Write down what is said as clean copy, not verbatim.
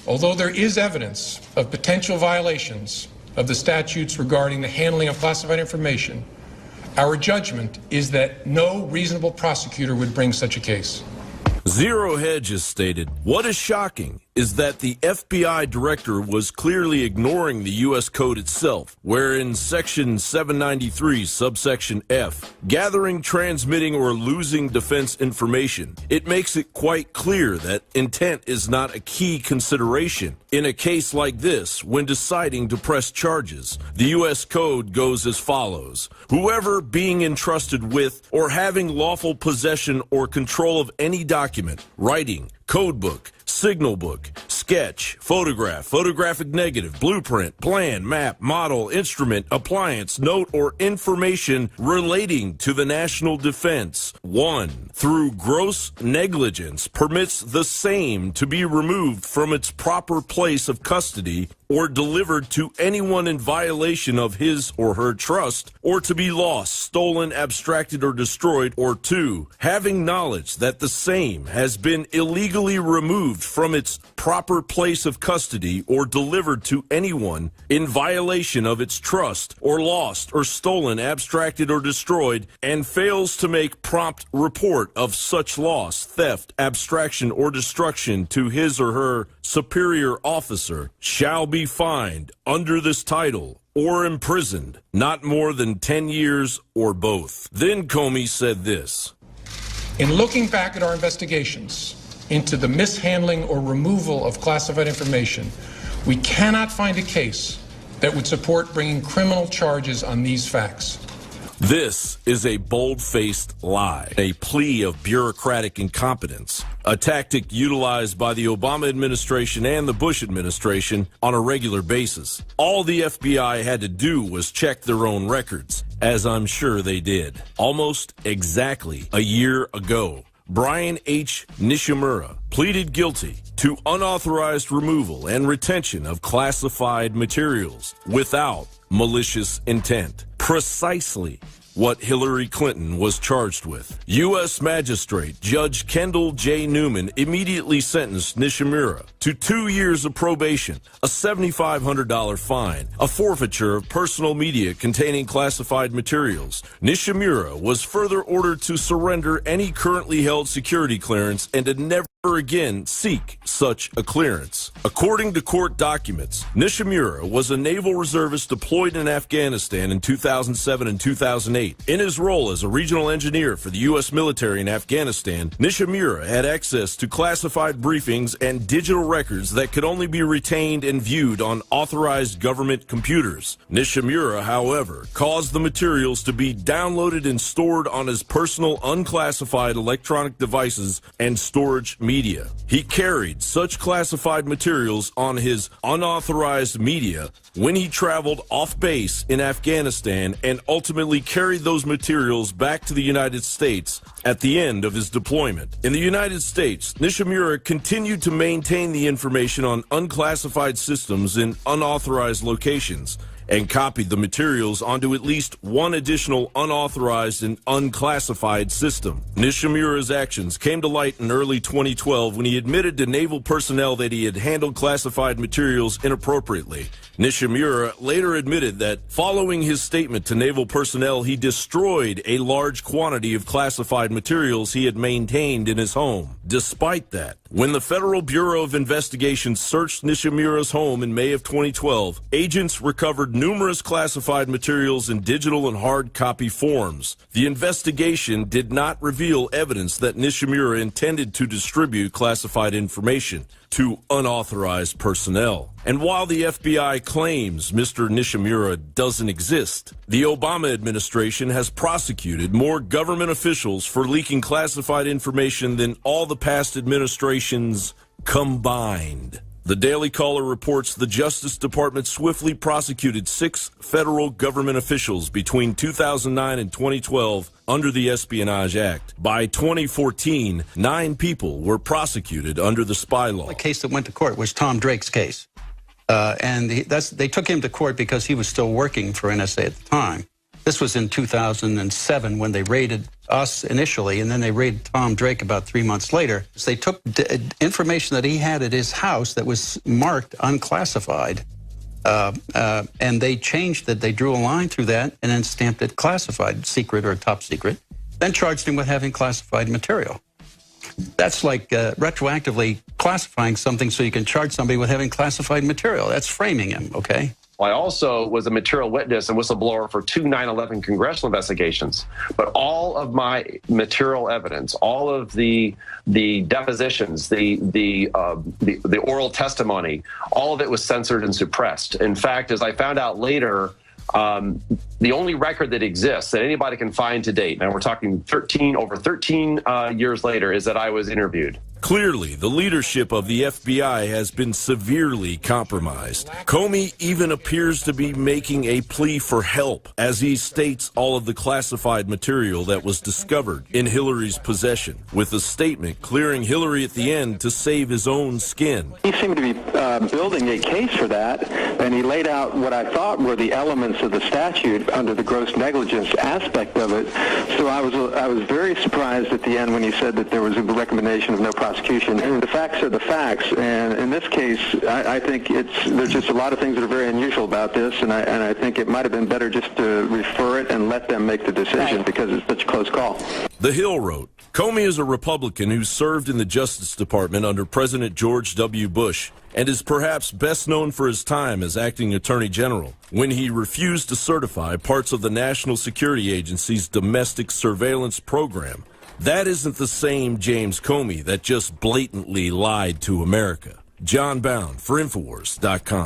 Although there is evidence of potential violations of the statutes regarding the handling of classified information, our judgment is that no reasonable prosecutor would bring such a case. Zero Hedge has stated, "What is shocking is that the FBI director was clearly ignoring the U.S. Code itself, where in Section 793, subsection F, gathering, transmitting, or losing defense information, it makes it quite clear that intent is not a key consideration. In a case like this, when deciding to press charges, the U.S. Code goes as follows. Whoever being entrusted with or having lawful possession or control of any document, writing, code book, signal book, sketch, photograph, photographic negative, blueprint, plan, map, model, instrument, appliance, note, or information relating to the national defense, 1, through gross negligence, permits the same to be removed from its proper place of custody or delivered to anyone in violation of his or her trust, or to be lost, stolen, abstracted, or destroyed, or 2, having knowledge that the same has been illegally removed from its proper place of custody or delivered to anyone in violation of its trust, or lost, or stolen, abstracted, or destroyed, and fails to make prompt report of such loss, theft, abstraction, or destruction to his or her superior officer, shall be fined under this title or imprisoned not more than 10 years or both." Then Comey said this. In looking back at our investigations into the mishandling or removal of classified information, we cannot find a case that would support bringing criminal charges on these facts. This is a bold-faced lie, a plea of bureaucratic incompetence, a tactic utilized by the Obama administration and the Bush administration on a regular basis. All the FBI had to do was check their own records, as I'm sure they did. Almost exactly a year ago, Brian H. Nishimura pleaded guilty to unauthorized removal and retention of classified materials without malicious intent. Precisely what Hillary Clinton was charged with. U.S. Magistrate Judge Kendall J. Newman immediately sentenced Nishimura to 2 years of probation, a $7,500 fine, a forfeiture of personal media containing classified materials. Nishimura was further ordered to surrender any currently held security clearance and to never again seek such a clearance. According to court documents, Nishimura was a naval reservist deployed in Afghanistan in 2007 and 2008. In his role as a regional engineer for the U.S. military in Afghanistan, Nishimura had access to classified briefings and digital records that could only be retained and viewed on authorized government computers. Nishimura, however, caused the materials to be downloaded and stored on his personal unclassified electronic devices and storage media. He carried such classified materials on his unauthorized media when he traveled off base in Afghanistan and ultimately carried those materials back to the United States at the end of his deployment. In the United States, Nishimura continued to maintain the information on unclassified systems in unauthorized locations and copied the materials onto at least one additional unauthorized and unclassified system. Nishimura's actions came to light in early 2012 when he admitted to naval personnel that he had handled classified materials inappropriately. Nishimura later admitted that following his statement to naval personnel, he destroyed a large quantity of classified materials he had maintained in his home. Despite that, when the Federal Bureau of Investigation searched Nishimura's home in May of 2012, agents recovered numerous classified materials in digital and hard copy forms. The investigation did not reveal evidence that Nishimura intended to distribute classified information to unauthorized personnel. And while the FBI claims Mr. Nishimura doesn't exist, the Obama administration has prosecuted more government officials for leaking classified information than all the past administrations combined. The Daily Caller reports the Justice Department swiftly prosecuted 6 federal government officials between 2009 and 2012 under the Espionage Act. By 2014, 9 people were prosecuted under the spy law. The case that went to court was Tom Drake's case. They took him to court because he was still working for NSA at the time. This was in 2007 when they raided us initially, and then they raided Tom Drake about 3 months later. So they took information that he had at his house that was marked unclassified, and they changed it. They drew a line through that and then stamped it classified, secret or top secret, then charged him with having classified material. That's like retroactively classifying something so you can charge somebody with having classified material. That's framing him, okay? I also was a material witness and whistleblower for 2 9/11 congressional investigations. But all of my material evidence, all of the depositions, the oral testimony, all of it was censored and suppressed. In fact, as I found out later, the only record that exists that anybody can find to date, and we're talking over 13 years later, is that I was interviewed. Clearly, the leadership of the FBI has been severely compromised. Comey even appears to be making a plea for help as he states all of the classified material that was discovered in Hillary's possession, with a statement clearing Hillary at the end to save his own skin. He seemed to be building a case for that, and he laid out what I thought were the elements of the statute under the gross negligence aspect of it. So I was very surprised at the end when he said that there was a recommendation of no prosecution. And the facts are the facts, and in this case, I think there's just a lot of things that are very unusual about this, and I think it might have been better just to refer it and let them make the decision because it's such a close call. The Hill wrote, Comey is a Republican who served in the Justice Department under President George W. Bush and is perhaps best known for his time as acting Attorney General when he refused to certify parts of the National Security Agency's domestic surveillance program. That isn't the same James Comey that just blatantly lied to America. John Bound for Infowars.com.